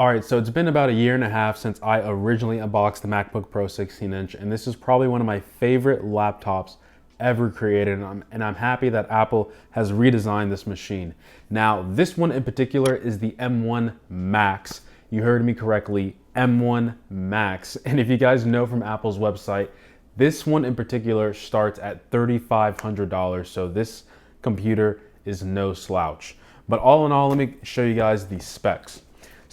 All right, so it's been about a year and a half since I originally unboxed the MacBook Pro 16-inch, and this is probably one of my favorite laptops ever created, and I'm happy that Apple has redesigned this machine. Now, this one in particular is the M1 Max. You heard me correctly, M1 Max. And if you guys know from Apple's website, this one in particular starts at $3,500, so this computer is no slouch. But all in all, let me show you guys the specs.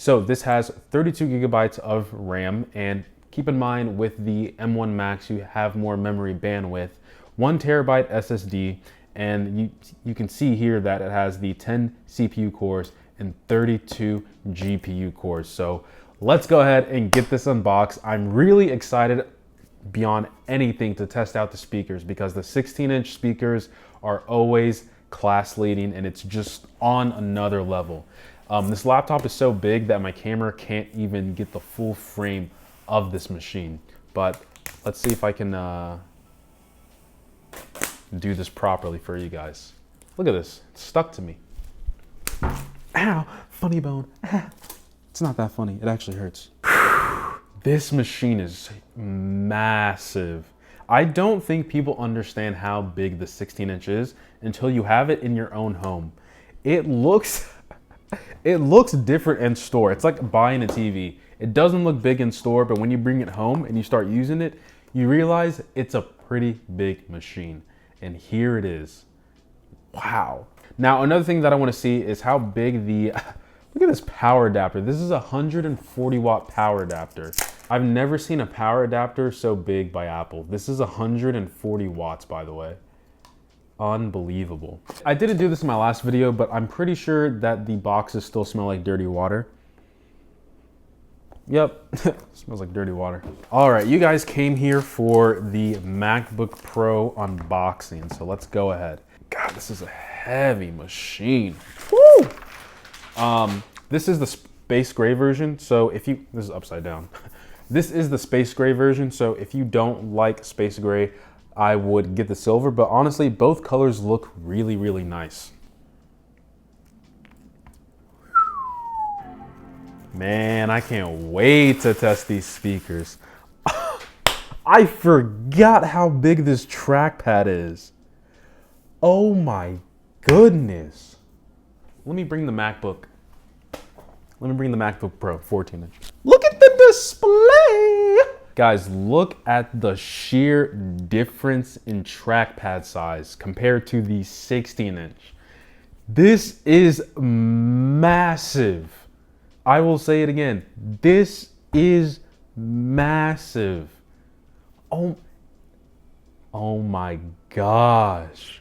So this has 32 gigabytes of RAM, and keep in mind with the M1 Max, you have more memory bandwidth, 1 terabyte SSD, and you can see here that it has the 10 CPU cores and 32 GPU cores. So let's go ahead and get this unboxed. I'm really excited beyond anything to test out the speakers because the 16-inch speakers are always class leading and it's just on another level. This laptop is so big that my camera can't even get the full frame of this machine. But let's see if I can do this properly for you guys. Look at this, it's stuck to me. Ow, funny bone. It's not that funny, it actually hurts. This machine is massive. I don't think people understand how big the 16-inch is until you have it in your own home. It looks different in store. It's like buying a TV. It doesn't look big in store, but when you bring it home and you start using it, you realize it's a pretty big machine. And here it is. Wow. Now, another thing that I want to see is how big the, look at this power adapter. This is a 140 watt power adapter. I've never seen a power adapter so big by Apple. This is 140 watts, by the way. Unbelievable. I didn't do this in my last video, but I'm pretty sure that the boxes still smell like dirty water. Yep, smells like dirty water. All right, you guys came here for the MacBook Pro unboxing, so let's go ahead. God, this is a heavy machine. Woo! This is the space gray version, so if you, this is upside down. This is the space gray version, so if you don't like space gray, I would get the silver, but honestly, both colors look really, really nice. Man, I can't wait to test these speakers. I forgot how big this trackpad is. Oh my goodness. Let me bring the MacBook Pro 14-inch. Look at the display! Guys, look at the sheer difference in trackpad size compared to the 16-inch. This is massive. I will say it again. This is massive. Oh my gosh.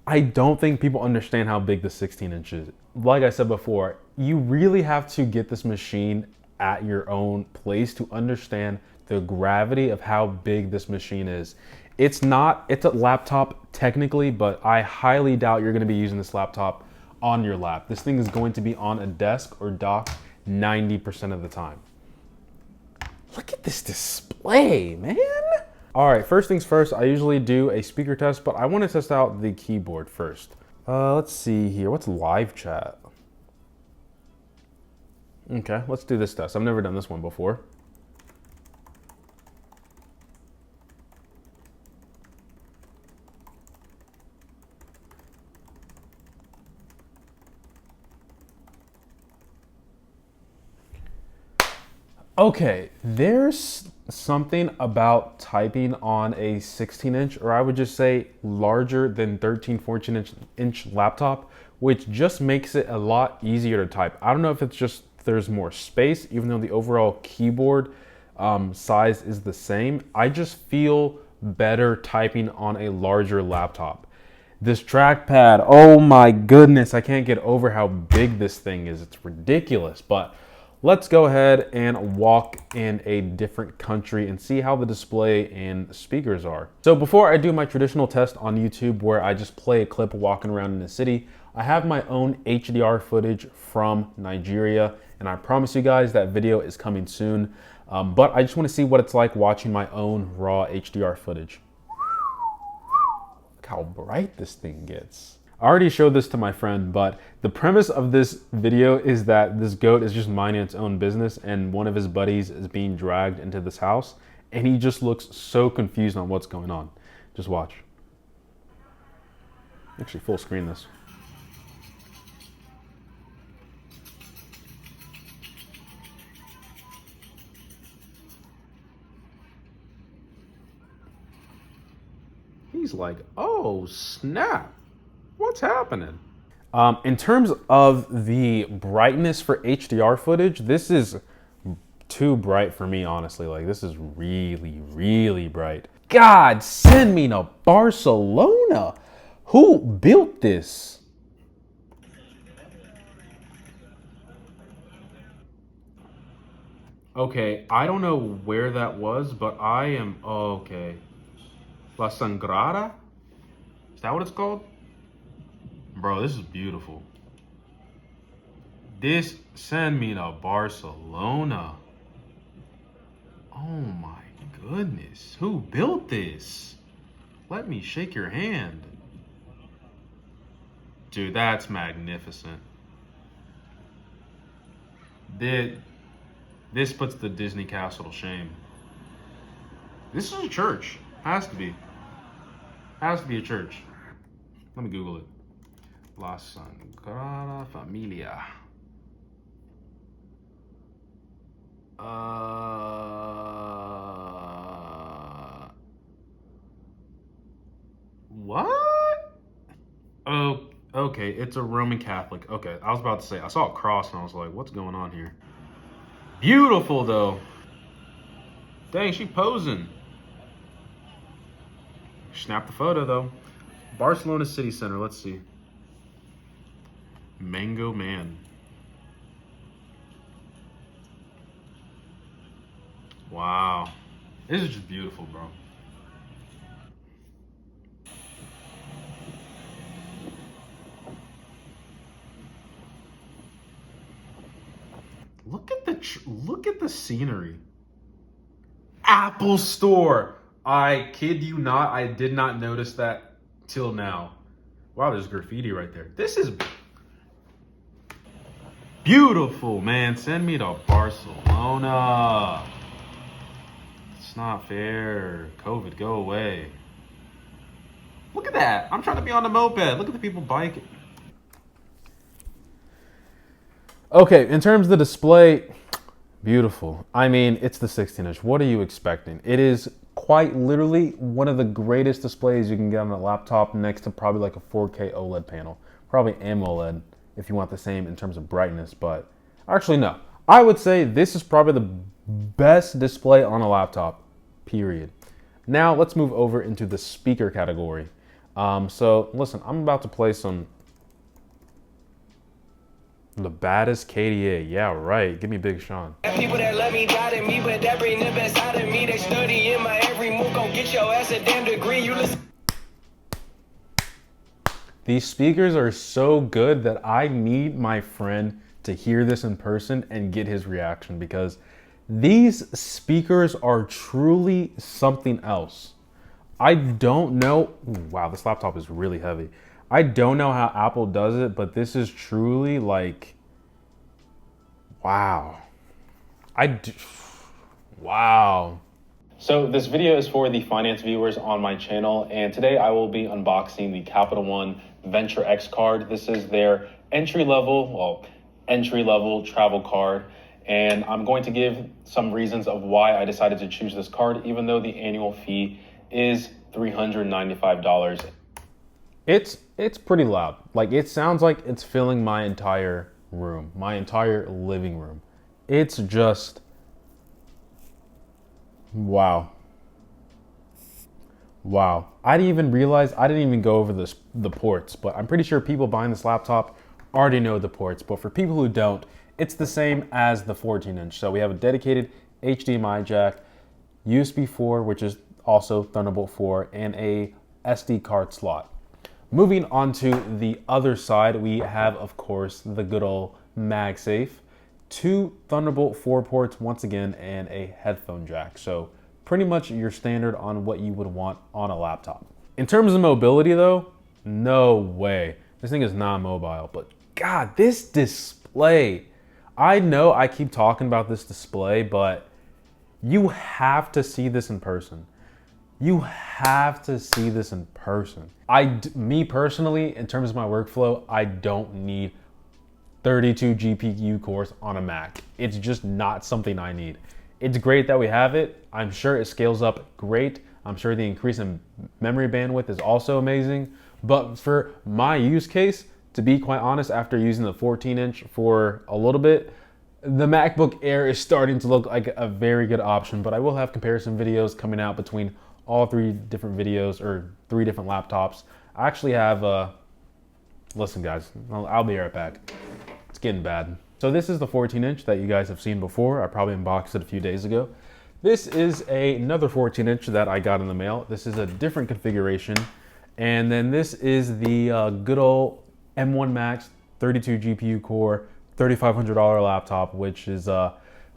I don't think people understand how big the 16-inch is. Like I said before, you really have to get this machine at your own place to understand the gravity of how big this machine is. It's a laptop technically, but I highly doubt you're gonna be using this laptop on your lap. This thing is going to be on a desk or dock 90% of the time. Look at this display, man. All right, first things first, I usually do a speaker test, but I wanna test out the keyboard first. Let's see here, what's live chat? Okay, let's do this test. I've never done this one before. Okay, there's something about typing on a 16-inch, or I would just say larger than 13, 14-inch laptop, which just makes it a lot easier to type. I don't know if it's just there's more space, even though the overall keyboard size is the same. I just feel better typing on a larger laptop. This trackpad, oh my goodness, I can't get over how big this thing is. It's ridiculous, but let's go ahead and walk in a different country and see how the display and speakers are. So before I do my traditional test on YouTube where I just play a clip walking around in the city, I have my own HDR footage from Nigeria, and I promise you guys that video is coming soon. But I just want to see what it's like watching my own raw HDR footage. Look how bright this thing gets. I already showed this to my friend, but the premise of this video is that this goat is just minding its own business and one of his buddies is being dragged into this house and he just looks so confused on what's going on. Just watch. Actually, full screen this. He's like, oh snap, what's happening? In terms of the brightness for HDR footage, this is too bright for me, honestly. Like, this is really, really bright. God, send me to Barcelona. Who built this? Okay, I don't know where that was, but I am, oh, okay. La Sangrada? Is that what it's called? Bro, this is beautiful. This send me to Barcelona. Oh my goodness. Who built this? Let me shake your hand. Dude, that's magnificent. This puts the Disney castle to shame. This is a church. Has to be. Has to be a church. Let me Google it. La Sagrada Familia. What? Oh, okay. It's a Roman Catholic. Okay, I was about to say, I saw a cross and I was like, what's going on here? Beautiful though. Dang, she posing. Snap the photo though. Barcelona City Center, let's see. Mango Man. Wow. This is just beautiful, bro. Look at the scenery. Apple Store. I kid you not, I did not notice that till now. Wow, there's graffiti right there. This is beautiful, man. Send me to Barcelona. It's not fair. COVID, go away. Look at that. I'm trying to be on the moped. Look at the people biking. Okay, in terms of the display, beautiful. I mean, it's the 16-inch. What are you expecting? It is quite literally one of the greatest displays you can get on a laptop, next to probably like a 4K OLED panel. Probably AMOLED if you want the same in terms of brightness, but actually no. I would say this is probably the best display on a laptop, period. Now let's move over into the speaker category. So listen, I'm about to play the baddest KDA. Yeah, right. Give me Big Sean. People that love me, doubted me, but that bring the best out of me. They study in my every move, gon' get your ass a damn degree. You listen. These speakers are so good that I need my friend to hear this in person and get his reaction, because these speakers are truly something else. I don't know. Wow, this laptop is really heavy. I don't know how Apple does it, but this is truly like, wow. Wow. So this video is for the finance viewers on my channel, and today I will be unboxing the Capital One Venture X card. This is their entry-level travel card, and I'm going to give some reasons of why I decided to choose this card, even though the annual fee is $395. It's pretty loud. Like, it sounds like it's filling my entire room, my entire living room. It's just, wow. Wow. I didn't even realize, I didn't even go over the ports, but I'm pretty sure people buying this laptop already know the ports. But for people who don't, it's the same as the 14-inch. So we have a dedicated HDMI jack, USB 4, which is also Thunderbolt 4, and a SD card slot. Moving on to the other side, we have, of course, the good old MagSafe, 2 Thunderbolt 4 ports once again, and a headphone jack. So pretty much your standard on what you would want on a laptop. In terms of mobility though, no way. This thing is not mobile, but God, this display. I know I keep talking about this display, but you have to see this in person. You have to see this in person. Me personally, in terms of my workflow, I don't need 32 GPU cores on a Mac. It's just not something I need. It's great that we have it. I'm sure it scales up great. I'm sure the increase in memory bandwidth is also amazing. But for my use case, to be quite honest, after using the 14-inch for a little bit, the MacBook Air is starting to look like a very good option. But I will have comparison videos coming out between all three different videos or three different laptops. I actually have, listen guys, I'll be right back. It's getting bad. So this is the 14-inch that you guys have seen before. I probably unboxed it a few days ago. This is another 14-inch that I got in the mail. This is a different configuration. And then this is the good old M1 Max 32 GPU core, $3,500 laptop, which is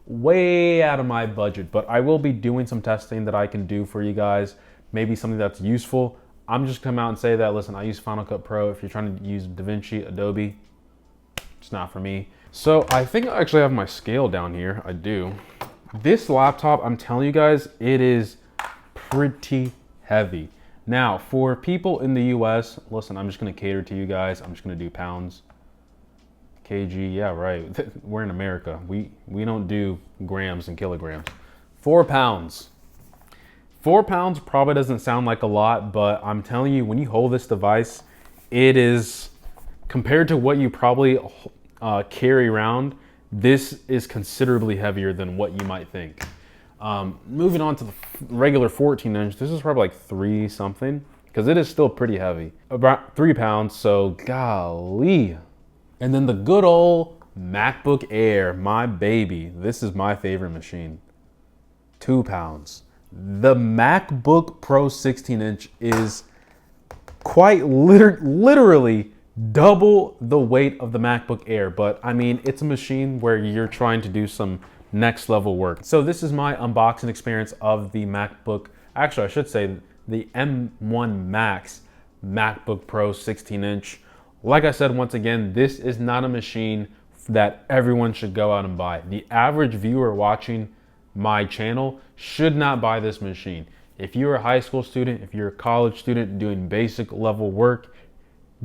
way out of my budget, but I will be doing some testing that I can do for you guys, maybe something that's useful. I'm just come out and say that, listen, I use Final Cut Pro. If you're trying to use DaVinci, Adobe, it's not for me. So I think I actually have my scale down here. I do. This laptop, I'm telling you guys, it is pretty heavy. Now, for people in the US, listen, I'm just gonna cater to you guys. I'm just gonna do pounds. kg, yeah, right. We're in America. We don't do grams and kilograms. 4 pounds. 4 pounds probably doesn't sound like a lot, but I'm telling you, when you hold this device, it is, compared to what you probably carry around, this is considerably heavier than what you might think. Moving on to the regular 14-inch, this is probably like 3 something, because it is still pretty heavy. About 3 pounds, so golly. And then the good old MacBook Air, my baby. This is my favorite machine. 2 pounds. The MacBook Pro 16-inch is quite literally double the weight of the MacBook Air. But I mean, it's a machine where you're trying to do some next level work. So this is my unboxing experience of the MacBook. Actually, I should say the M1 Max MacBook Pro 16-inch. Like I said, once again, this is not a machine that everyone should go out and buy. The average viewer watching my channel should not buy this machine. If you're a high school student, if you're a college student doing basic level work,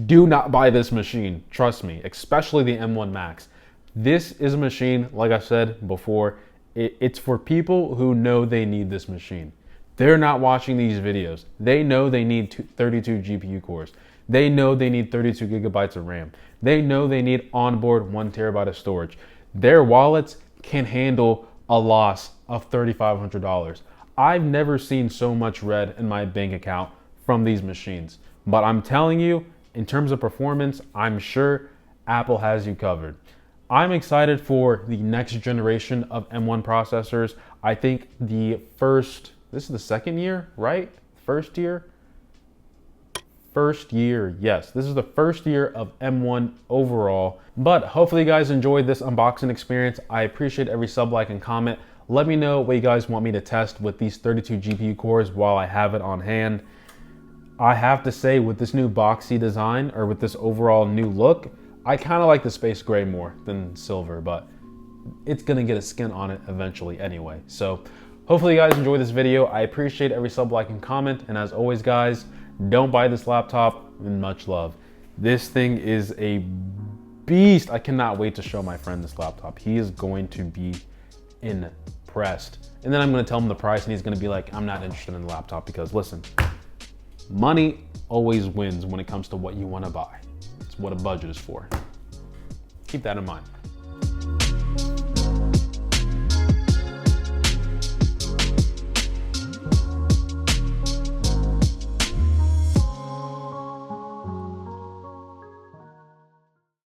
do not buy this machine. Trust me, especially the M1 Max. This is a machine, like I said before, it's for people who know they need this machine. They're not watching these videos. They know they need 32 GPU cores. They know they need 32 gigabytes of RAM. They know they need onboard 1 terabyte of storage. Their wallets can handle a loss of $3,500. I've never seen so much red in my bank account from these machines. But I'm telling you, in terms of performance, I'm sure Apple has you covered. I'm excited for the next generation of M1 processors. I think this is the second year, right? First year, yes. This is the first year of M1 overall. But hopefully you guys enjoyed this unboxing experience. I appreciate every sub, like, and comment. Let me know what you guys want me to test with these 32 GPU cores while I have it on hand. I have to say, with this new boxy design, or with this overall new look, I kind of like the space gray more than silver, but it's gonna get a skin on it eventually anyway. So hopefully you guys enjoy this video. I appreciate every sub, like, and comment. And as always, guys, don't buy this laptop, and much love. This thing is a beast. I cannot wait to show my friend this laptop. He is going to be impressed. And then I'm gonna tell him the price and he's gonna be like, I'm not interested in the laptop, because listen, money always wins when it comes to what you wanna buy. It's what a budget is for. Keep that in mind.